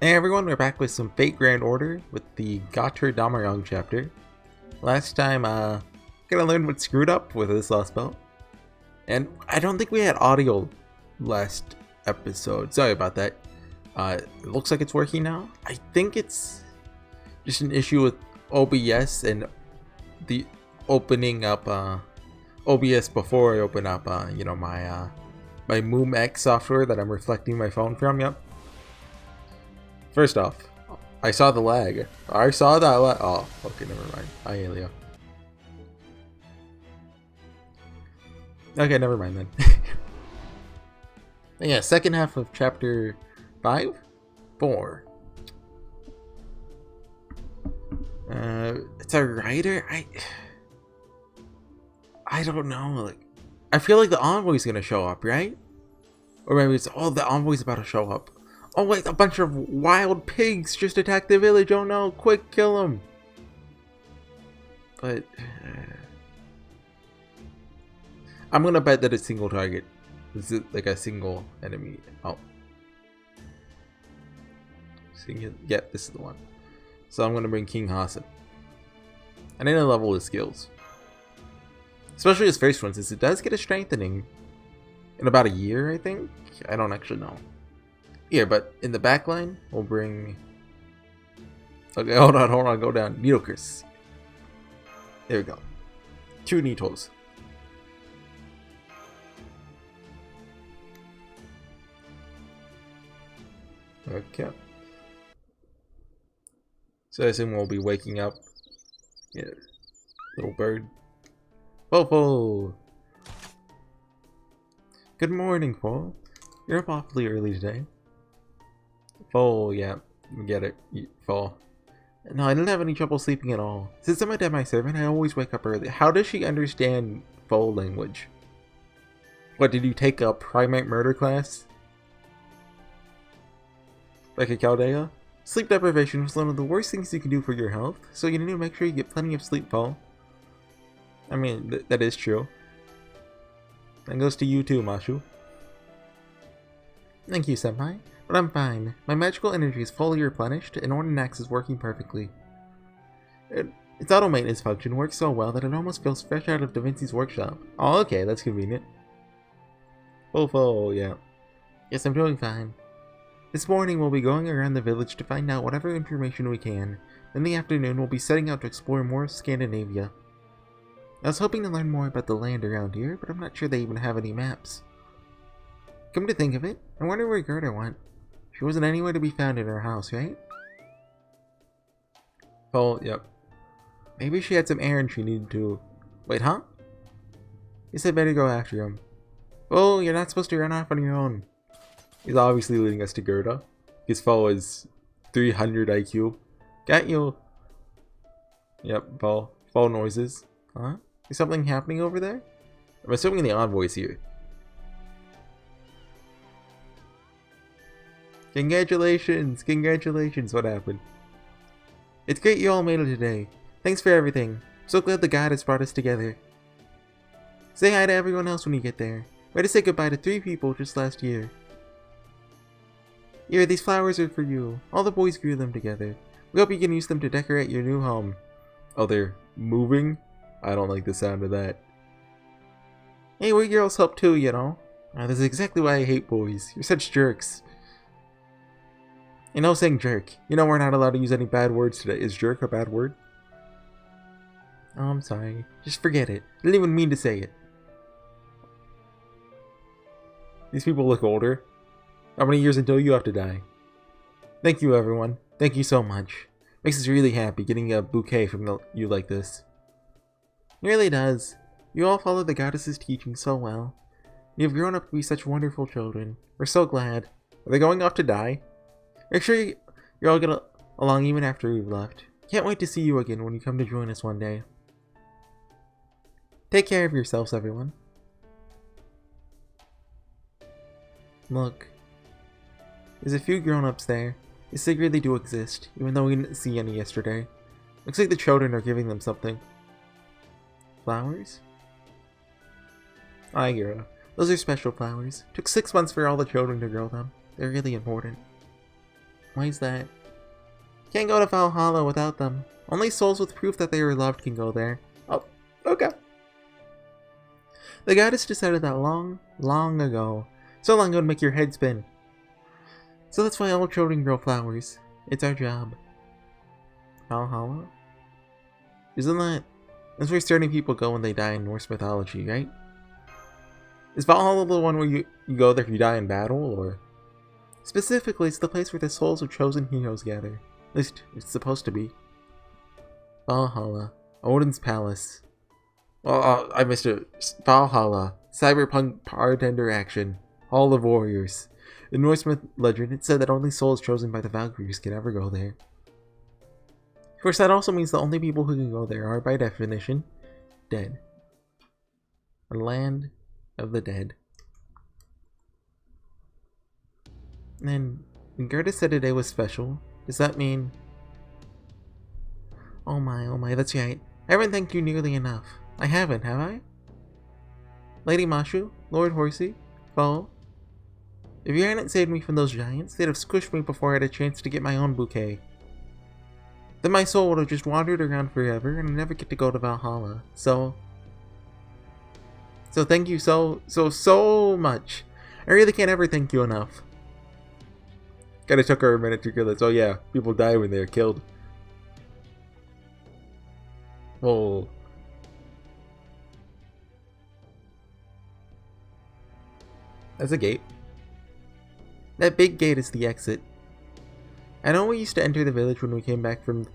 Hey everyone, we're back with some Fate Grand Order with the Götterdämmerung chapter. Last time, gonna learn what screwed up with this Lostbelt. And I don't think we had audio last episode. Sorry about that. It looks like it's working now. I think it's just an issue with OBS and the opening up, OBS before I open up, my Moom X software that I'm reflecting my phone from. Yep. First off, I saw the lag. I saw that lag. Oh, okay, never mind. Hi, Elio. Okay, never mind then. Yeah, second half of chapter 5? 4. It's a writer? I don't know. Like, I feel like the envoy's gonna show up, right? Or maybe it's, oh, the envoy's about to show up. Oh wait, a bunch of wild pigs just attacked the village. Oh no, quick, kill them. But I'm gonna bet that it's single target. This is like a single enemy. Oh, yeah, this is the one. So I'm gonna bring King Hassan. I need to level his skills, especially his first one, since it does get a strengthening in about a year, I think. I don't actually know. Yeah, but in the back line, we'll bring... Okay, hold on, go down. Needlecurse. There we go. 2 Needles. Okay. So I assume we'll be waking up. Yeah. Little bird. Fofo! Good morning, Fo. You're up awfully early today. Full, yeah, get it, full. No, I didn't have any trouble sleeping at all. Since I'm a Demi servant, I always wake up early. How does she understand full language? What, did you take a primate murder class? Like a Chaldea? Sleep deprivation is one of the worst things you can do for your health, so you need to make sure you get plenty of sleep, Paul. I mean, that is true. That goes to you too, Mashu. Thank you, Senpai. But I'm fine. My magical energy is fully replenished, and Ordinax is working perfectly. Its auto-maintenance function works so well that it almost feels fresh out of Da Vinci's workshop. Oh, okay, that's convenient. Full, yeah. Yes, I'm doing fine. This morning we'll be going around the village to find out whatever information we can. In the afternoon we'll be setting out to explore more of Scandinavia. I was hoping to learn more about the land around here, but I'm not sure they even have any maps. Come to think of it, I wonder where Gerda went. She wasn't anywhere to be found in her house, right? Oh, yep. Maybe she had some errand she needed to... Wait, huh? Guess I better go after him. Oh, you're not supposed to run off on your own. He's obviously leading us to Gerda. His foe is 300 IQ. Got you. Yep, foe noises. Huh? Is something happening over there? I'm assuming the envoy's here. Congratulations! Congratulations! What happened? It's great you all made it today. Thanks for everything. So glad the god has brought us together. Say hi to everyone else when you get there. We had to say goodbye to 3 people just last year. Here, these flowers are for you. All the boys grew them together. We hope you can use them to decorate your new home. Oh, they're moving? I don't like the sound of that. Hey, we girls help too, you know. This is exactly why I hate boys. You're such jerks. You know, saying jerk. You know we're not allowed to use any bad words today. Is jerk a bad word? Oh, I'm sorry. Just forget it. I didn't even mean to say it. These people look older. How many years until you have to die? Thank you, everyone. Thank you so much. Makes us really happy getting a bouquet from you like this. It really does. You all follow the goddess's teaching so well. You have grown up to be such wonderful children. We're so glad. Are they going off to die? Make sure you're all get along even after we've left. Can't wait to see you again when you come to join us one day. Take care of yourselves, everyone. Look. There's a few grown-ups there. They secretly do exist, even though we didn't see any yesterday. Looks like the children are giving them something. Flowers? Aye, girl. Those are special flowers. Took 6 months for all the children to grow them. They're really important. Why is that? Can't go to Valhalla without them. Only souls with proof that they were loved can go there. Oh, okay. The goddess decided that long, long ago. So long ago to make your head spin. So that's why all children grow flowers. It's our job. Valhalla? Isn't that... That's where certain people go when they die in Norse mythology, right? Is Valhalla the one where you go there if you die in battle, or... Specifically, it's the place where the souls of chosen heroes gather. At least, it's supposed to be. Valhalla. Odin's Palace. Oh, I missed it. Valhalla. Cyberpunk bartender action. Hall of Warriors. In Norse myth legend, it said that only souls chosen by the Valkyries can ever go there. Of course, that also means the only people who can go there are, by definition, dead. A land of the dead. And Gerda said today was special. Does that mean... Oh my, that's right. I haven't thanked you nearly enough. I haven't, have I? Lady Mashu, Lord Horsey, Foe. If you hadn't saved me from those giants, they'd have squished me before I had a chance to get my own bouquet. Then my soul would have just wandered around forever and I'd never get to go to Valhalla. So thank you so much. I really can't ever thank you enough. Kinda took her a minute to realize, oh yeah, people die when they're killed. Whoa. That's a gate. That big gate is the exit. I know we used to enter the village when we came back from...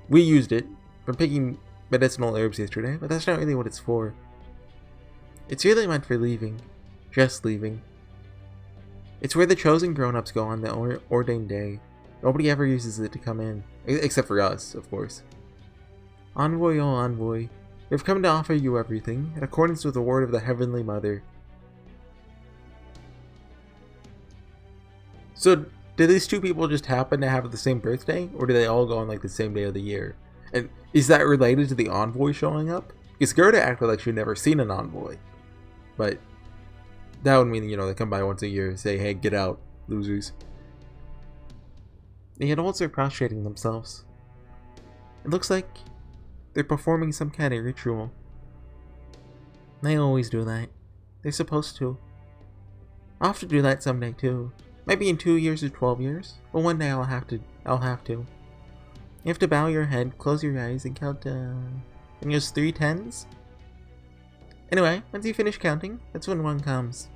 We used it from picking medicinal herbs yesterday, but that's not really what it's for. It's really meant for leaving. Just leaving. It's where the chosen grown-ups go on the ordained day. Nobody ever uses it to come in. Except for us, of course. Envoy, oh envoy. We've come to offer you everything, in accordance with the word of the Heavenly Mother. So, do these two people just happen to have the same birthday? Or do they all go on like the same day of the year? And is that related to the envoy showing up? Because Gerda acted like she'd never seen an envoy. But that would mean, you know, they come by once a year and say, hey, get out, losers. The adults are prostrating themselves. It looks like they're performing some kind of ritual. They always do that. They're supposed to. I'll have to do that someday too. Maybe in 2 years or 12 years, but one day I'll have to. You have to bow your head, close your eyes, and count, I think it's 3 tens? Anyway, once you finish counting, that's when one comes.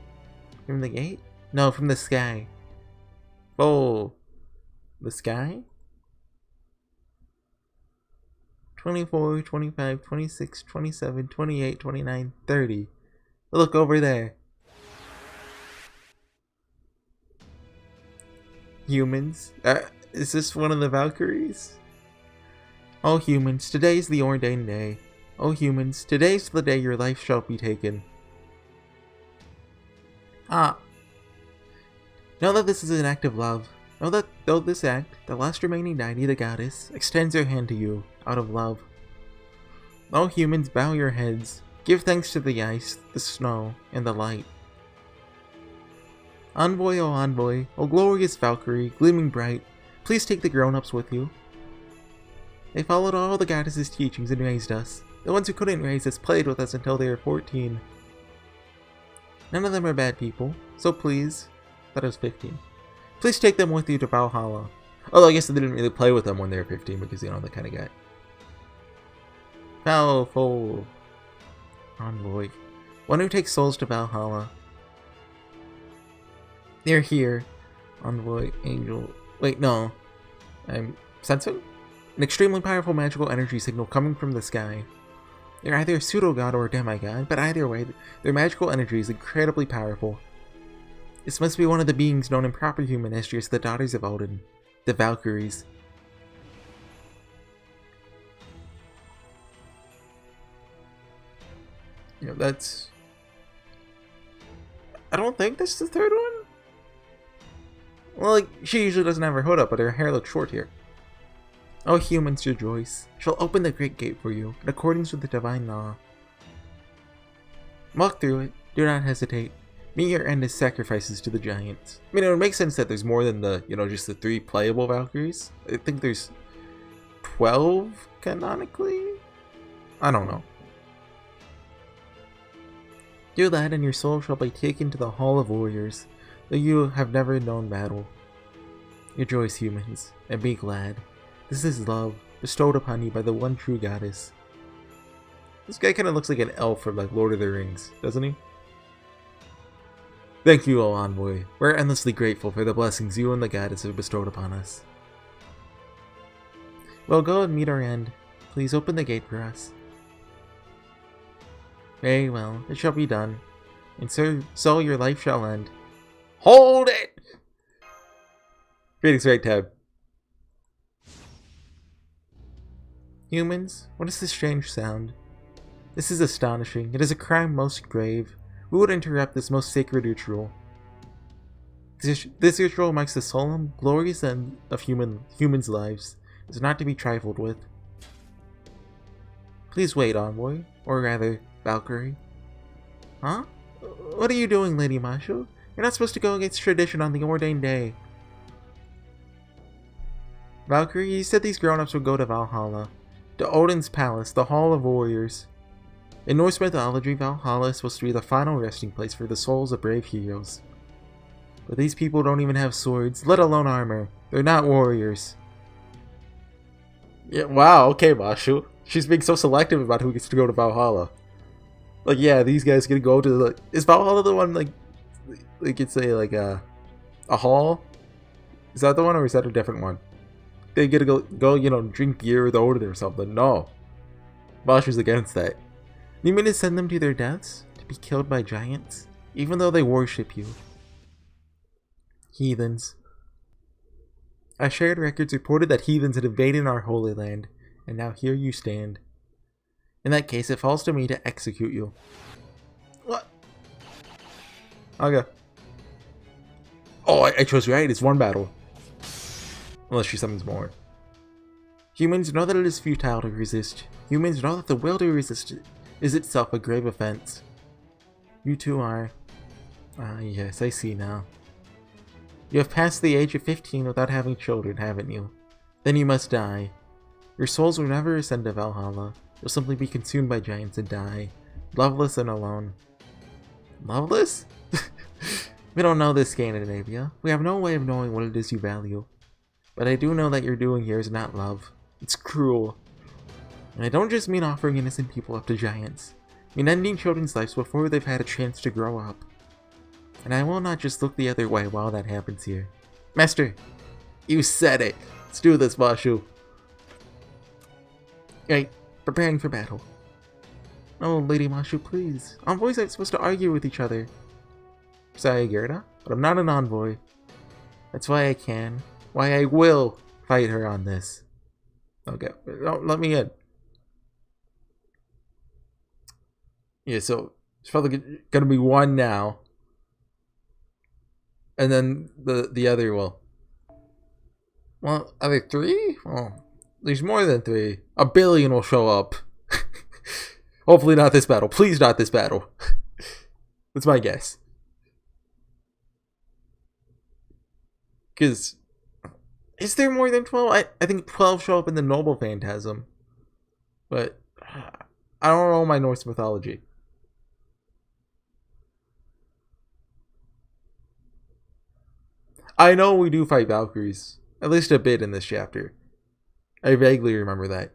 From the gate? No, from the sky. Oh. The sky? 24, 25, 26, 27, 28, 29, 30. Look over there. Humans? Is this one of the Valkyries? Oh humans, today's the ordained day. Oh humans, today's the day your life shall be taken. Ah. Know that this is an act of love. Know that though this act, the last remaining deity, the goddess, extends her hand to you, out of love. Oh humans, bow your heads. Give thanks to the ice, the snow, and the light. Envoy, oh glorious Valkyrie, gleaming bright, please take the grown-ups with you. They followed all the goddess's teachings and raised us. The ones who couldn't raise us played with us until they were 14. None of them are bad people, so please, that was 15. Please take them with you to Valhalla. Although I guess they didn't really play with them when they were 15 because, you know, they kind of got powerful. Envoy. One who takes souls to Valhalla. They're here. Envoy, angel. Wait, no. I'm sensing? An extremely powerful magical energy signal coming from the sky. They're either a pseudo-god or a demigod, but either way, their magical energy is incredibly powerful. This must be one of the beings known in proper human history as the Daughters of Odin, the Valkyries. You know, that's... I don't think this is the third one? Well, like, she usually doesn't have her hood up, but her hair looks short here. O humans, rejoice. She'll open the great gate for you, in accordance with the divine law. Walk through it. Do not hesitate. Meet your end as sacrifices to the giants. I mean, it would make sense that there's more than the, just the 3 playable Valkyries. I think there's 12 canonically? I don't know. Do that and your soul shall be taken to the Hall of Warriors, though you have never known battle. Rejoice, humans, and be glad. This is love, bestowed upon you by the one true goddess. This guy kind of looks like an elf from like Lord of the Rings, doesn't he? Thank you, O Envoy. We're endlessly grateful for the blessings you and the goddess have bestowed upon us. Well, go and meet our end. Please open the gate for us. Very well, it shall be done. And so your life shall end. Hold it! Phoenix right tab. Humans, what is this strange sound? This is astonishing. It is a crime most grave. Who would interrupt this most sacred ritual? This ritual marks the solemn, glorious end of humans' lives. It is not to be trifled with. Please wait, Envoy. Or rather, Valkyrie. Huh? What are you doing, Lady Mashu? You're not supposed to go against tradition on the ordained day. Valkyrie, you said these grown-ups would go to Valhalla. To Odin's palace, the Hall of Warriors. In Norse mythology, Valhalla is supposed to be the final resting place for the souls of brave heroes. But these people don't even have swords, let alone armor. They're not warriors. Yeah, wow, okay, Mashu. She's being so selective about who gets to go to Valhalla. Like, yeah, these guys gonna go to the... Is Valhalla the one, like it's a hall? Is that the one, or is that a different one? They get to go, drink beer with Odin or something. No. Mashu's against that. You mean to send them to their deaths? To be killed by giants? Even though they worship you. Heathens. Our shared records reported that heathens had invaded our holy land, and now here you stand. In that case, it falls to me to execute you. What? Okay. Oh, I chose right. It's one battle. Unless she summons more. Humans know that it is futile to resist. Humans know that the will to resist is itself a grave offense. You two are... Ah, yes, I see now. You have passed the age of 15 without having children, haven't you? Then you must die. Your souls will never ascend to Valhalla. You'll simply be consumed by giants and die. Loveless and alone. Loveless? We don't know this Scandinavia. We have no way of knowing what it is you value. But I do know that you're doing here is not love. It's cruel. And I don't just mean offering innocent people up to giants. I mean ending children's lives before they've had a chance to grow up. And I will not just look the other way while that happens here. Master, you said it. Let's do this, Mashu. Right, preparing for battle. Oh, Lady Mashu, please. Envoys aren't supposed to argue with each other. Sorry, Gerda, but I'm not an envoy. That's why I can. Why I will fight her on this. Okay, don't let me in. Yeah, so it's probably gonna be one now. And then the other will. Well, are there 3? Well, there's more than 3. 1 billion will show up. Hopefully not this battle. Please not this battle. That's my guess. Because... Is there more than 12? I think 12 show up in the Noble Phantasm. But... I don't know my Norse mythology. I know we do fight Valkyries. At least a bit in this chapter. I vaguely remember that.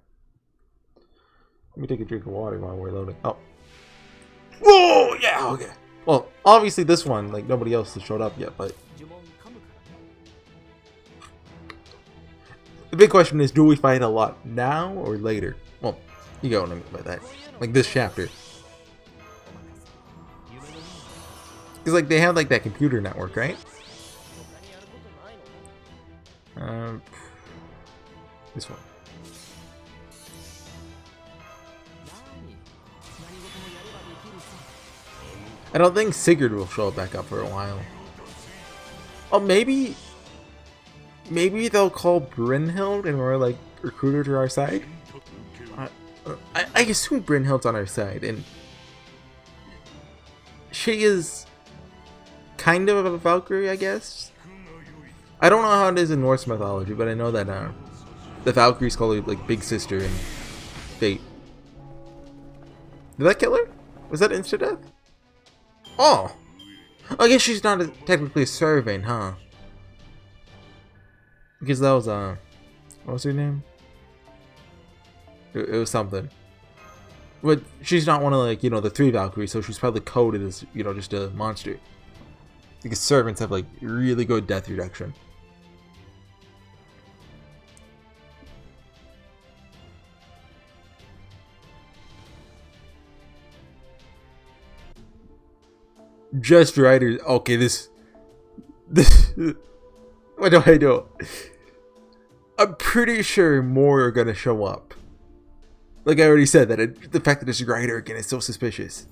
Let me take a drink of water while we're loading. Oh. Whoa! Yeah, okay. Well, obviously this one, like, nobody else has showed up yet, but... The big question is, do we fight a lot now or later? Well, you get what I mean by that. Like, this chapter. Because, like, they have, like, that computer network, right? This one. I don't think Sigurd will show back up for a while. Oh, maybe they'll call Brynhild and we're like recruit her to our side. I assume Brynhild's on our side, and she is kind of a Valkyrie, I guess. I don't know how it is in Norse mythology, but I know that the Valkyrie's called like Big Sister in Fate. Did that kill her? Was that insta death? Oh, I guess she's not technically a servant, huh? Because that was what was her name? It was something. But she's not one of, like, you know, the 3 Valkyries, so she's probably coded as, you know, just a monster. Because servants have, like, really good death reduction. Just Riders. Okay, this. What do I do? I'm pretty sure more are gonna show up. Like I already said, that the fact that it's Rider again is so suspicious.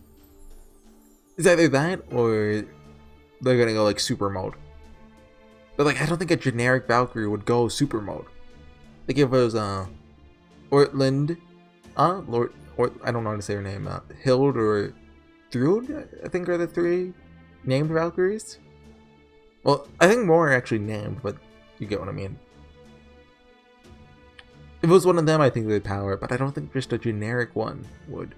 It's either that or they're gonna go like super mode. But like I don't think a generic Valkyrie would go super mode. Like if it was Ortland, Lord, or I don't know how to say her name, Hild or Thrud, I think are the 3 named Valkyries. Well, I think more are actually named, but you get what I mean. If it was one of them, I think they'd power it, but I don't think just a generic one would.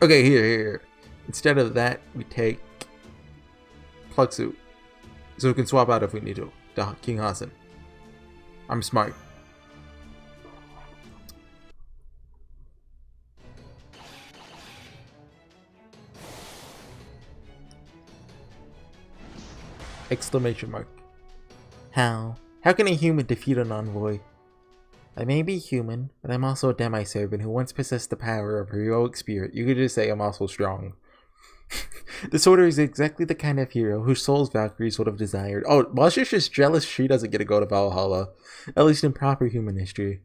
Okay, here. Instead of that, we take Plug Suit. So we can swap out if we need to King Hassan. I'm smart. Exclamation mark. How? How can a human defeat an envoy? I may be human, but I'm also a demi-servant who once possessed the power of heroic spirit. You could just say I'm also strong. This order is exactly the kind of hero whose soul's Valkyries would have desired. Oh, Masha's just jealous she doesn't get to go to Valhalla. At least in proper human history.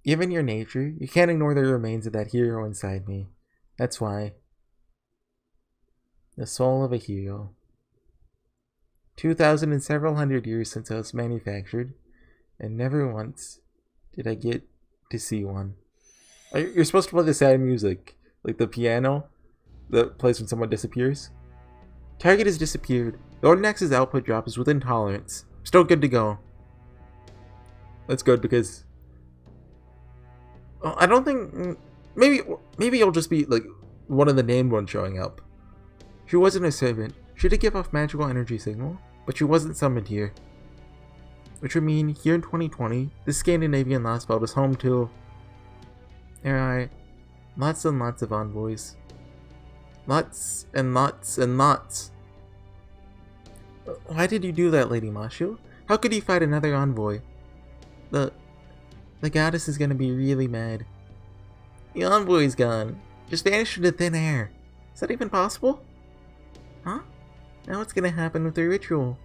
Given your nature, you can't ignore the remains of that hero inside me. That's why. The soul of a hero. 2,000 and several hundred years since I was manufactured, and never once did I get to see one. You're supposed to play the sad music, like the piano that plays when someone disappears. Target has disappeared. The Ordinax's output drop is within tolerance. Still good to go. That's good because I don't think maybe it'll just be like one of the named ones showing up. She wasn't a servant. She did give off magical energy signal, but she wasn't summoned here. Which would mean, here in 2020, the Scandinavian Lostbelt is home to... there are lots and lots of envoys. Lots and lots and lots. Why did you do that, Lady Mashu? How could you fight another envoy? The goddess is gonna be really mad. The envoy's gone. Just vanished into thin air. Is that even possible? Huh? Now what's gonna happen with the ritual?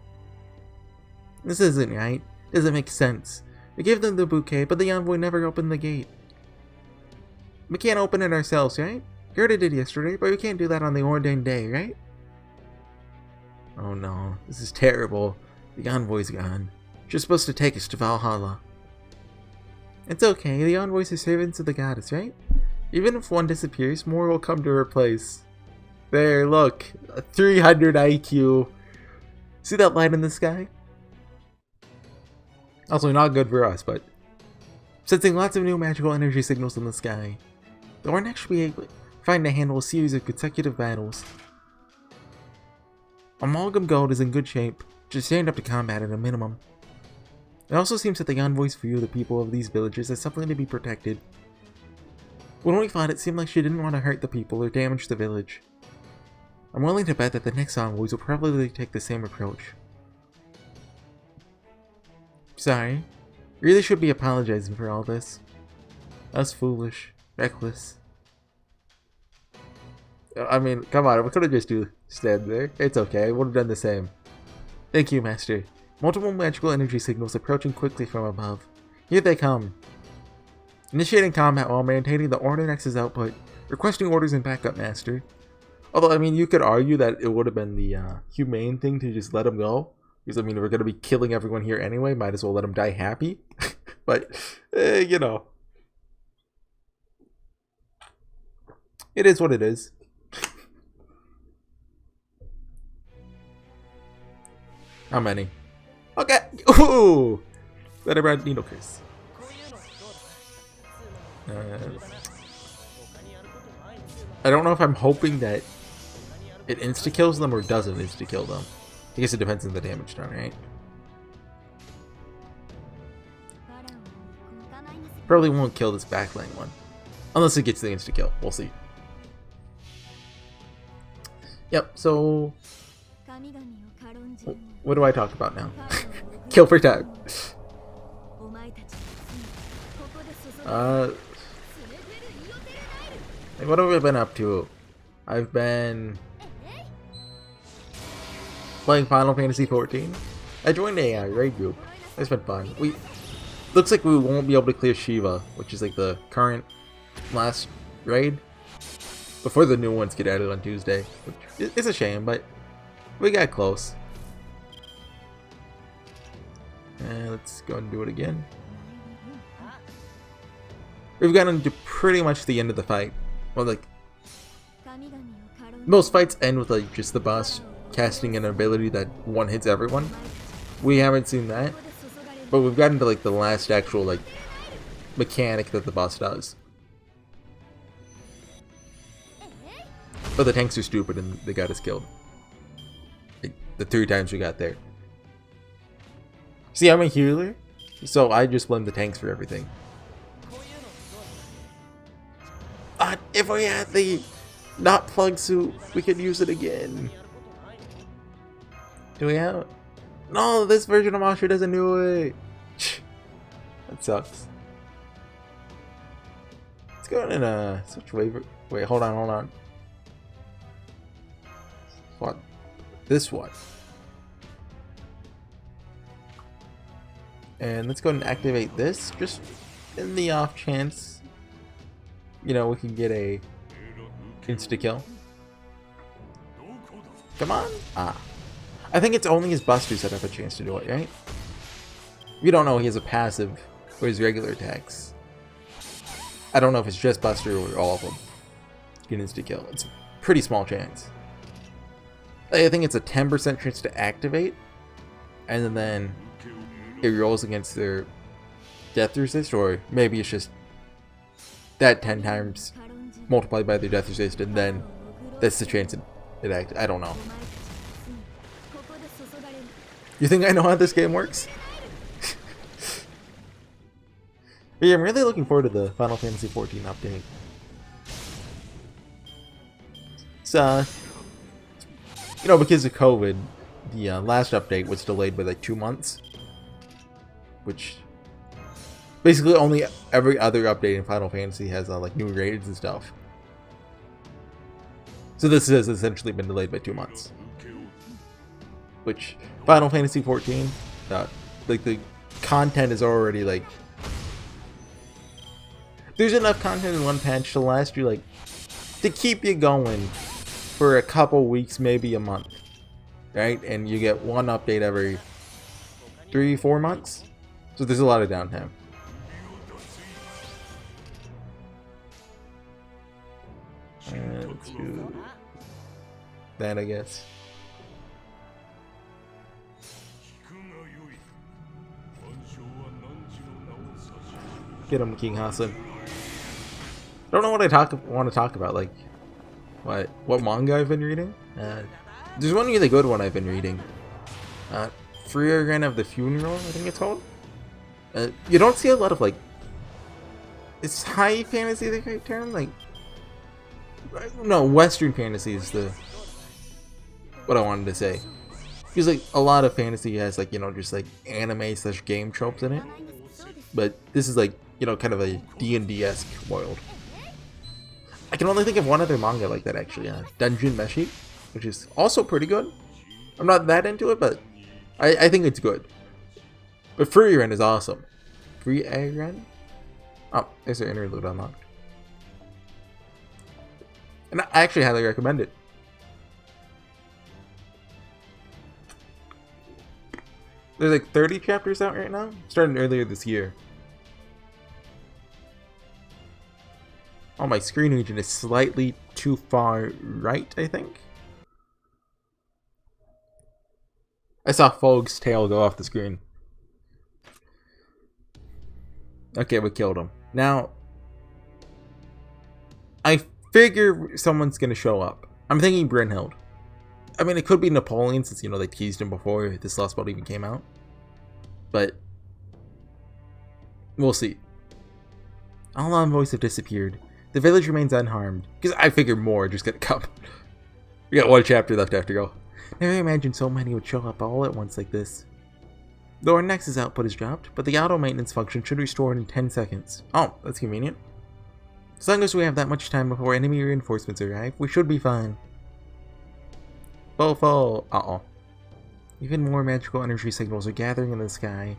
This isn't right. Doesn't make sense. We gave them the bouquet, but the envoy never opened the gate. We can't open it ourselves, right? Gerda did yesterday, but we can't do that on the ordained day, right? Oh no, this is terrible. The envoy's gone. She's supposed to take us to Valhalla. It's okay, the envoys are servants of the goddess, right? Even if one disappears, more will come to her place. There, look. A 300 IQ. See that light in the sky? Also not good for us, but... sensing lots of new magical energy signals in the sky. The Ornax should be able to find to handle a series of consecutive battles. Amalgam Gold is in good shape, just stand up to combat at a minimum. It also seems that the envoys view the people of these villages as something to be protected. When we fought, it seemed like she didn't want to hurt the people or damage the village. I'm willing to bet that the next envoys will probably take the same approach. Sorry. Really should be apologizing for all this. That was foolish. Reckless. I mean, come on, we could have just stand there. It's okay, I would have done the same. Thank you, Master. Multiple magical energy signals approaching quickly from above. Here they come. Initiating combat while maintaining the Ordinax's output. Requesting orders and backup, Master. Although, I mean, you could argue that it would have been the humane thing to just let him go. Because, I mean, we're going to be killing everyone here anyway. Might as well let him die happy. But, you know. It is what it is. How many? Okay. Ooh! Better brand needle curse. I don't know if I'm hoping that it insta-kills them or doesn't insta-kill them. I guess it depends on the damage done, right? Probably won't kill this backline one. Unless it gets the insta-kill. We'll see. Yep, so... what do I talk about now? Kill for time. What have I been up to? I've been playing Final Fantasy 14. I joined a raid group. It's been fun. Looks like we won't be able to clear Shiva, which is like the current last raid, before the new ones get added on Tuesday. Which is a shame, but we got close. And let's go and do it again. We've gotten to pretty much the end of the fight. Well, like, most fights end with like just the boss casting an ability that one hits everyone. We haven't seen that, but we've gotten to like the last actual like mechanic that the boss does. But the tanks are stupid and they got us killed. Like, the 3 times we got there. See, I'm a healer, so I just blame the tanks for everything. If we had the not plug suit, we could use it again. Do we have? No, this version of Masha doesn't do it. That sucks. Let's go ahead and switch waiver. Wait, hold on. What? This one. And let's go ahead and activate this, just in the off chance, you know, we can get a insta-kill. Come on! I think it's only his busters that have a chance to do it, right? We don't know he has a passive or his regular attacks. I don't know if it's just buster or all of them get insta-kill. It's a pretty small chance. I think it's a 10% chance to activate, and then it rolls against their death resist, or maybe it's just that 10 times multiplied by their death resist, and then that's the chance it acts. I don't know. You think I know how this game works? But yeah, I'm really looking forward to the Final Fantasy 14 update. It's you know, because of COVID, the last update was delayed by like 2 months, which basically only every other update in Final Fantasy has like new raids and stuff. So this has essentially been delayed by 2 months. Which Final Fantasy 14, like the content is already like, there's enough content in one patch to last you like, to keep you going for a couple weeks, maybe a month, right? And you get one update every 3-4 months, so there's a lot of downtime. Let's do that, I guess. Get him, King Hassan. I don't know what I want to talk about, like what manga I've been reading. There's one really good one I've been reading. Freegan of the Funeral, I think it's called. You don't see a lot of like, is high fantasy the right term? Like, no, Western fantasy is the what I wanted to say. Because like a lot of fantasy has like, you know, just like anime / game tropes in it, but this is like, you know, kind of a D&D-esque world. I can only think of one other manga like that actually, Dungeon Meshi, which is also pretty good. I'm not that into it, but I think it's good. But Freegan is awesome. Freegan? Oh, there's their interlude unlocked. And I actually highly recommend it. There's like 30 chapters out right now, starting earlier this year. Oh, my screen region is slightly too far right, I think. I saw Fog's tail go off the screen. Okay, we killed him. Now, I figure someone's gonna show up. I'm thinking Brynhild. I mean, it could be Napoleon, since, you know, they teased him before this Lostbelt even came out. But we'll see. All envoys have disappeared. The village remains unharmed. Because I figured more are just gonna come. We got one chapter left after go. Never imagined so many would show up all at once like this. Though our Nexus output is dropped, but the auto maintenance function should restore it in 10 seconds. Oh, that's convenient. As long as we have that much time before enemy reinforcements arrive, we should be fine. Fofo. Uh-oh. Even more magical energy signals are gathering in the sky.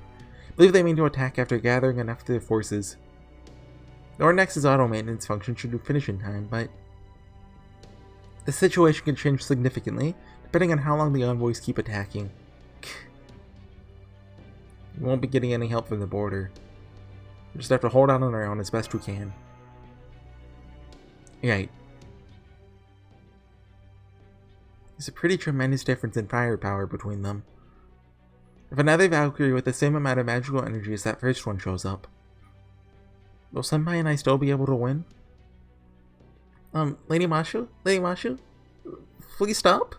I believe they mean to attack after gathering enough of their forces. Our Nexus auto maintenance function should finish in time, but the situation can change significantly depending on how long the envoys keep attacking. We won't be getting any help from the border. We just have to hold on our own as best we can. Right. There's a pretty tremendous difference in firepower between them. If another Valkyrie with the same amount of magical energy as that first one shows up, will Senpai and I still be able to win? Lady Mashu? Lady Mashu? Please stop?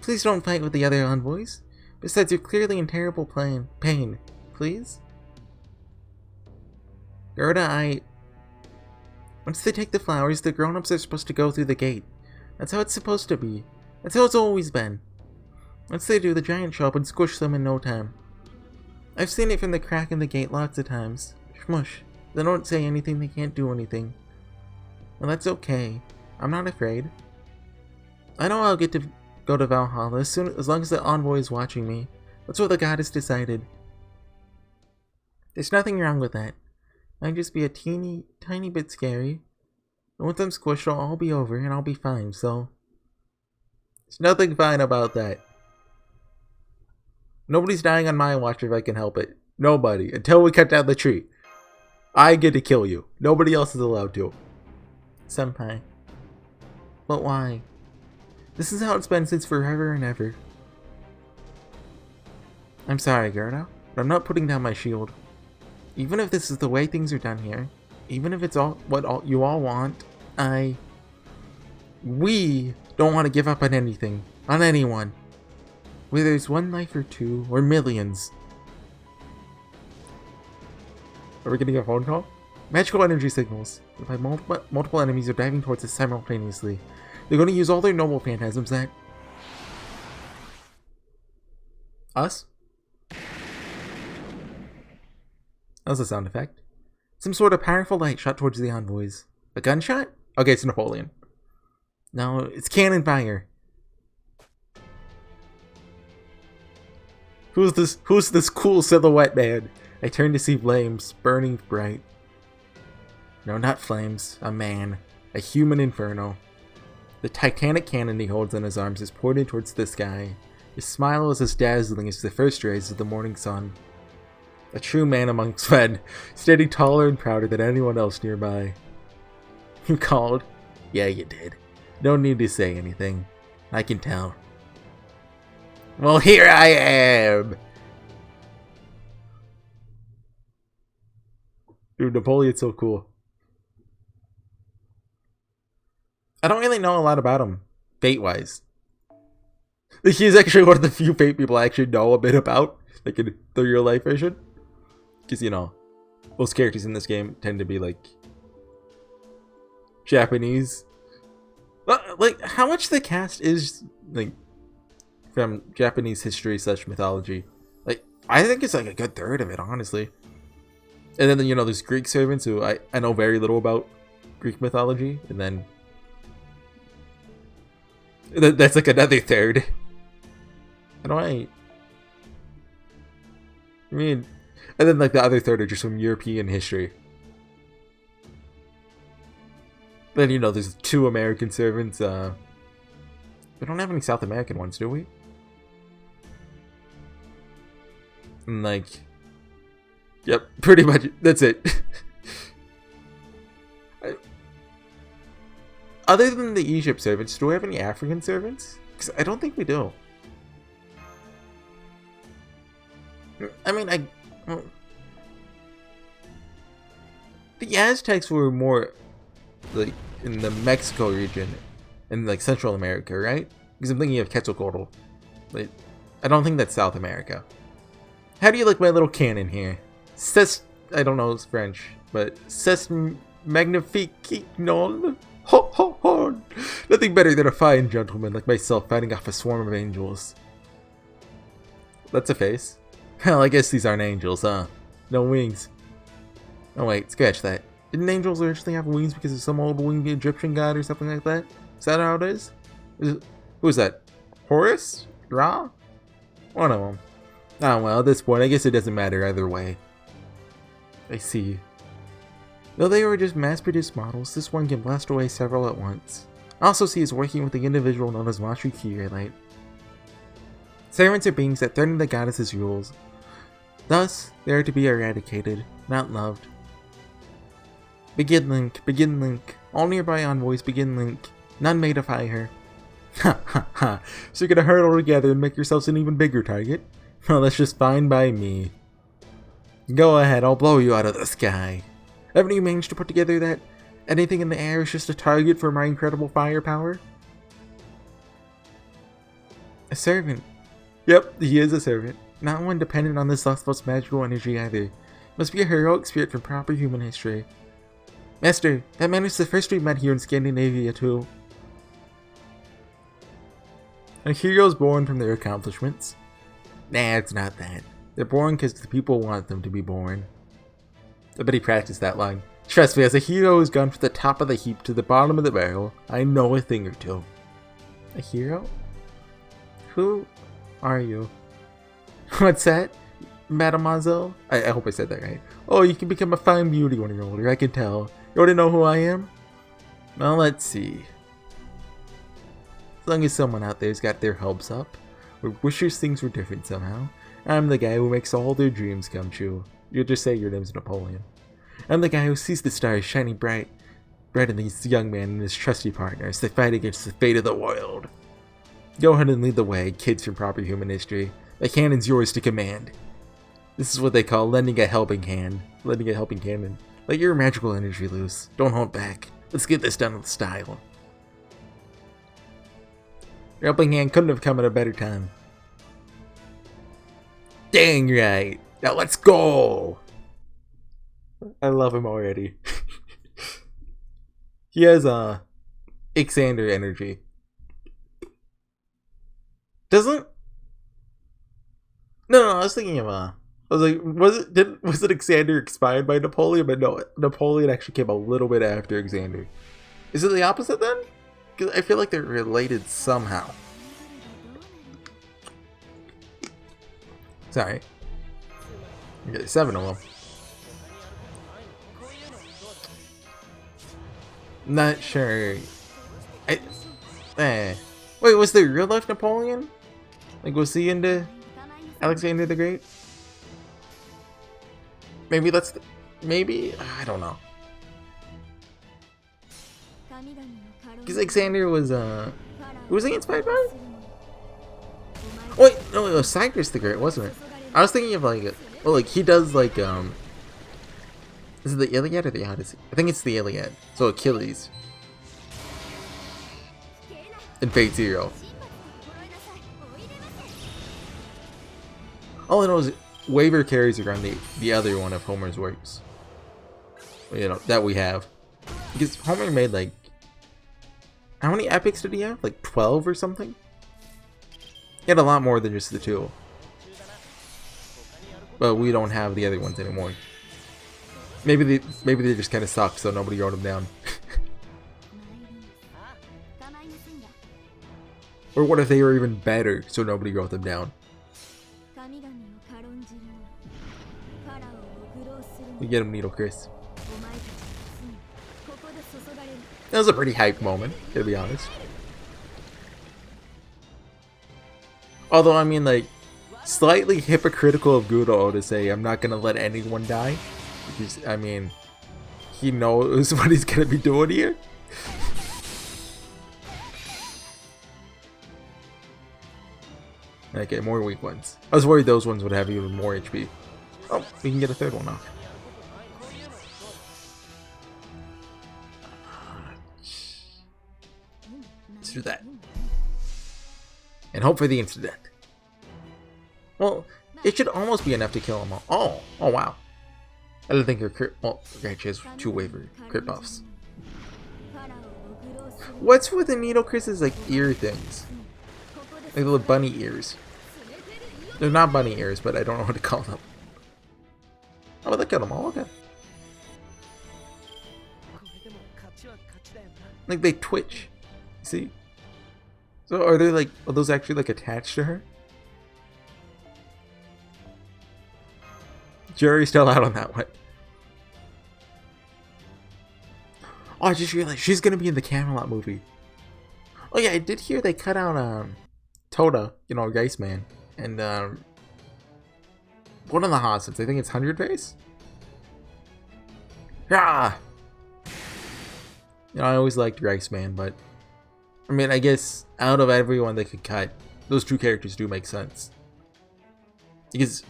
Please don't fight with the other envoys. Besides, you're clearly in terrible pain. Please? Gerda, Once they take the flowers, the grown-ups are supposed to go through the gate. That's how it's supposed to be. That's how it's always been. Once they do, the giant show up and squish them in no time. I've seen it from the crack in the gate lots of times. Shmush. They don't say anything, they can't do anything. Well, that's okay. I'm not afraid. I know I'll get to go to Valhalla as long as the envoy is watching me. That's what the goddess decided. There's nothing wrong with that. Might just be a tiny bit scary. And with them squished, it'll all be over and I'll be fine, so there's nothing fine about that. Nobody's dying on my watch if I can help it. Nobody. Until we cut down the tree. I get to kill you. Nobody else is allowed to. Senpai. But why? This is how it's been since forever and ever. I'm sorry, Gerda, but I'm not putting down my shield. Even if this is the way things are done here, even if it's what you all want, we don't want to give up on anything, on anyone. Whether it's one life or two, or millions. Are we getting a phone call? Magical energy signals. If multiple enemies are diving towards us simultaneously, they're going to use all their noble phantasms that... Us? That was a sound effect. Some sort of powerful light shot towards the envoys. A gunshot? Okay, it's Napoleon. No, it's cannon fire. Who's this cool silhouette man? I turned to see flames, burning bright. No, not flames. A man. A human inferno. The titanic cannon he holds in his arms is pointed towards the sky. His smile is as dazzling as the first rays of the morning sun. A true man amongst men, standing taller and prouder than anyone else nearby. You called? Yeah, you did. No need to say anything. I can tell. Well, here I am! Dude, Napoleon's so cool. I don't really know a lot about him, fate-wise. He's actually one of the few fate people I actually know a bit about, like in the real-life version. Because, you know, most characters in this game tend to be, like, Japanese. Like, how much the cast is, like, from Japanese history / mythology? Like, I think it's, like, a good third of it, honestly. And then, you know, there's Greek servants who I know very little about Greek mythology. And then that's, like, another third. How do I mean... And then, like, the other third are just from European history. Then, you know, there's 2 American servants. We don't have any South American ones, do we? And, like... Yep, pretty much. That's it. Other than the Egypt servants, do we have any African servants? Because I don't think we do. I mean, well, the Aztecs were more like in the Mexico region, in like Central America, right? Because I'm thinking of Quetzalcoatl. Like, I don't think that's South America. How do you like my little cannon here? I don't know it's French, but C'est magnifique, non? Ho ho ho! Nothing better than a fine gentleman like myself fighting off a swarm of angels. That's a face. Well, I guess these aren't angels, huh? No wings. Oh wait, scratch that. Didn't angels originally have wings because of some old winged Egyptian god or something like that? Is that how it is? Who is that? Horus? Ra? One of them. Oh well, at this point, I guess it doesn't matter either way. I see. Though they were just mass-produced models, this one can blast away several at once. I also see is working with the individual known as Machu Kirelite. Servants are beings that threaten the goddess's rules. Thus, they are to be eradicated, not loved. Begin Link. All nearby envoys begin Link. None may defy her. Ha ha ha. So you're gonna hurdle together and make yourselves an even bigger target? Well, that's just fine by me. Go ahead, I'll blow you out of the sky. Haven't you managed to put together that anything in the air is just a target for my incredible firepower? A servant. Yep, he is a servant. Not one dependent on this Lostbelt's magical energy either. Must be a heroic spirit from proper human history. Master, that man is the first we met here in Scandinavia too. Are heroes born from their accomplishments? Nah, it's not that. They're born because the people want them to be born. I bet he practiced that line. Trust me, as a hero who's gone from the top of the heap to the bottom of the barrel, I know a thing or two. A hero? Who are you? What's that? Mademoiselle? I hope I said that right. Oh, you can become a fine beauty when you're older, I can tell. You want to know who I am? Well, let's see. As long as someone out there's got their hopes up, or wishes things were different somehow, I'm the guy who makes all their dreams come true. You'll just say your name's Napoleon. I'm the guy who sees the stars shining bright in these young men and his trusty partner as they fight against the fate of the world. Go ahead and lead the way, kids from proper human history. The cannon's yours to command. This is what they call lending a helping hand. Lending a helping cannon. Let your magical energy loose. Don't hold back. Let's get this done with style. Your helping hand couldn't have come at a better time. Dang right. Now let's go! I love him already. He has Ixander energy. Doesn't? No, I was thinking of I was like, was it Ixander inspired by Napoleon? But no, Napoleon actually came a little bit after Ixander. Is it the opposite then? Because I feel like they're related somehow. Sorry. Okay, 7 of them. Not sure. Wait, was there real life Napoleon? Like, was he into Alexander the Great? Maybe that's maybe? I don't know. Because Alexander was, who was he inspired by? Wait, no, it was Cyrus the Great, wasn't it? I was thinking of like, well, like he does like, is it the Iliad or the Odyssey? I think it's the Iliad. So Achilles. And Fate Zero. All I know is Waver carries around the other one of Homer's works. You know, that we have. Because Homer made like, how many epics did he have? Like 12 or something? He had a lot more than just the 2. But we don't have the other ones anymore. Maybe they just kind of sucked, so nobody wrote them down. Or what if they were even better, so nobody wrote them down? We get him, Needle Chris. That was a pretty hype moment, to be honest. Although, I mean, like, slightly hypocritical of Gudo to say, I'm not gonna let anyone die. Because, I mean, he knows what he's gonna be doing here. Okay, more weak ones. I was worried those ones would have even more HP. Oh, we can get a third one off. Let's do that. And hope for the incident. Well, it should almost be enough to kill them all. Oh wow. I didn't think her crit. Well, okay, she has 2 waiver crit buffs. What's with the Needle Chris's like ear things? Like little bunny ears. They're not bunny ears, but I don't know what to call them. Oh, but they killed them all. Okay. Like they twitch. See? So are they like? Are those actually like attached to her? Jury's still out on that one. Oh, I just realized she's gonna be in the Camelot movie. Oh yeah, I did hear they cut out Toda, you know, Iceman, and one of the hostages. I think it's 100 Face. Yeah. You know, I always liked Iceman, but I mean, I guess out of everyone they could cut, those 2 characters do make sense. Because,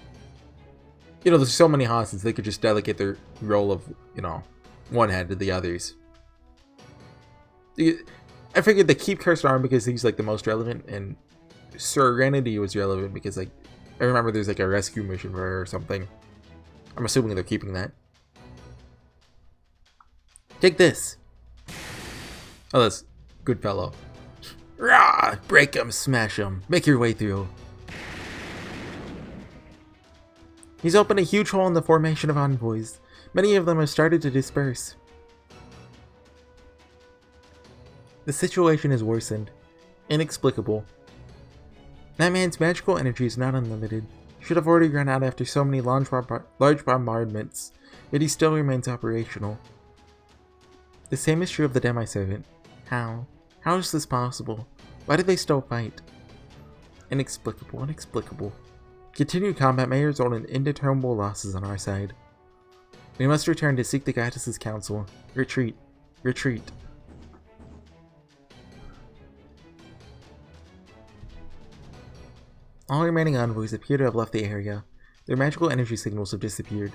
you know, there's so many hostages, they could just delegate their role of, you know, one head to the others. I figured they keep Cursed Arm because he's like the most relevant, and Serenity was relevant because like I remember there's like a rescue mission for her or something. I'm assuming they're keeping that. Take this. Oh, that's good fellow. Rah! Break him, smash him, make your way through. He's opened a huge hole in the formation of envoys. Many of them have started to disperse. The situation has worsened. Inexplicable. That man's magical energy is not unlimited. Should have already run out after so many large bombardments, yet he still remains operational. The same is true of the Demi-Servant. How? How is this possible? Why do they still fight? Inexplicable, inexplicable. Continued combat may result in indeterminable losses on our side. We must return to seek the goddess's counsel. Retreat. Retreat. All remaining envoys appear to have left the area. Their magical energy signals have disappeared.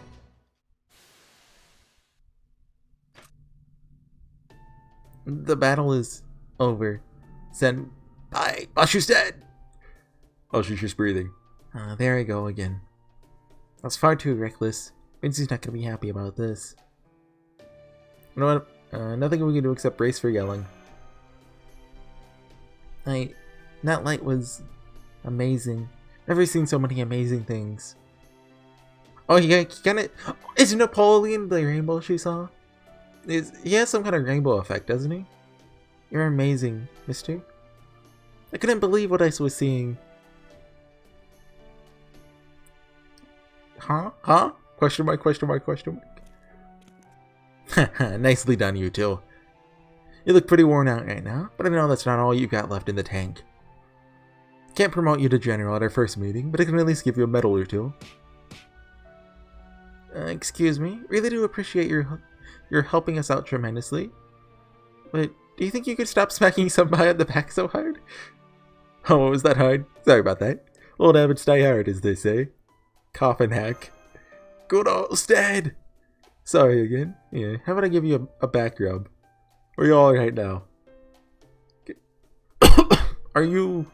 The battle is over. Senpai, Bashu's dead! Oh, she's just breathing. There I go again. That's far too reckless. Vincey's not gonna be happy about this. You know what? Nothing we can do except brace for yelling. That light was amazing. Never seen so many amazing things. Oh, he kinda... Is Napoleon the rainbow she saw? He has some kind of rainbow effect, doesn't he? You're amazing, mister. I couldn't believe what I was seeing. Huh? Huh? Question mark, question mark, question mark. Nicely done, you two. You look pretty worn out right now, but I know that's not all you've got left in the tank. Can't promote you to general at our first meeting, but I can at least give you a medal or 2. Excuse me, really do appreciate your helping us out tremendously. But do you think you could stop smacking somebody on the back so hard? Oh, was that hard? Sorry about that. Old habits die hard, as they say. Coffin hack. Good old Stead! Sorry again. Yeah, how about I give you a back rub? Are you alright now? Are you...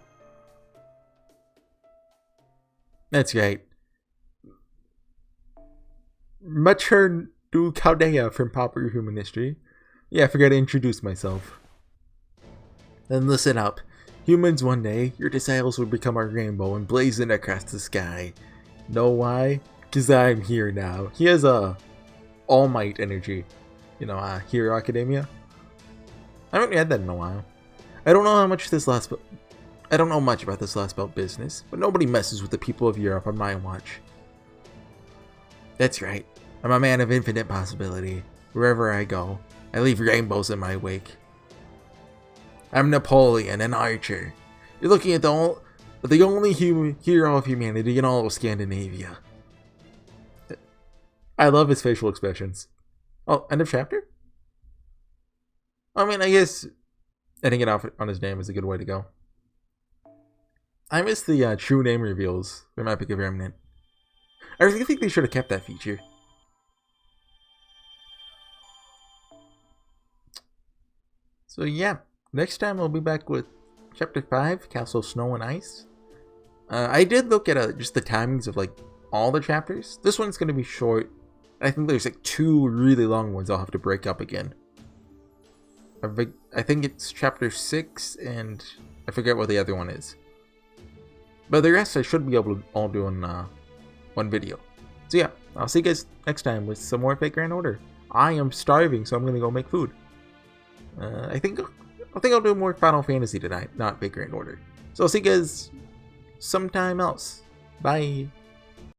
That's right. Macher Du Caldea from Popular Human History. Yeah, I forgot to introduce myself. Then listen up. Humans, one day, your disciples will become our rainbow and blazing across the sky. Know why? Because I'm here now. He has a All Might energy. You know, Hero Academia. I haven't had that in a while. I don't know much about this Lostbelt business, but nobody messes with the people of Europe on my watch. That's right. I'm a man of infinite possibility. Wherever I go, I leave rainbows in my wake. I'm Napoleon, an archer. You're looking at the only hero of humanity in all of Scandinavia. I love his facial expressions. Oh, end of chapter? I mean, I guess ending it off on his name is a good way to go. I miss the true name reveals from Epic of Remnant. I really think they should have kept that feature. So yeah, next time I'll be back with Chapter 5, Castle Snow and Ice. I did look at just the timings of like all the chapters. This one's going to be short. I think there's like 2 really long ones I'll have to break up again. I think it's Chapter 6 and I forget what the other one is. But the rest I should be able to all do in one video. So yeah, I'll see you guys next time with some more Fate Grand Order. I am starving, so I'm gonna go make food. I think I'll do more Final Fantasy tonight, not Fate Grand Order. So I'll see you guys sometime else. Bye.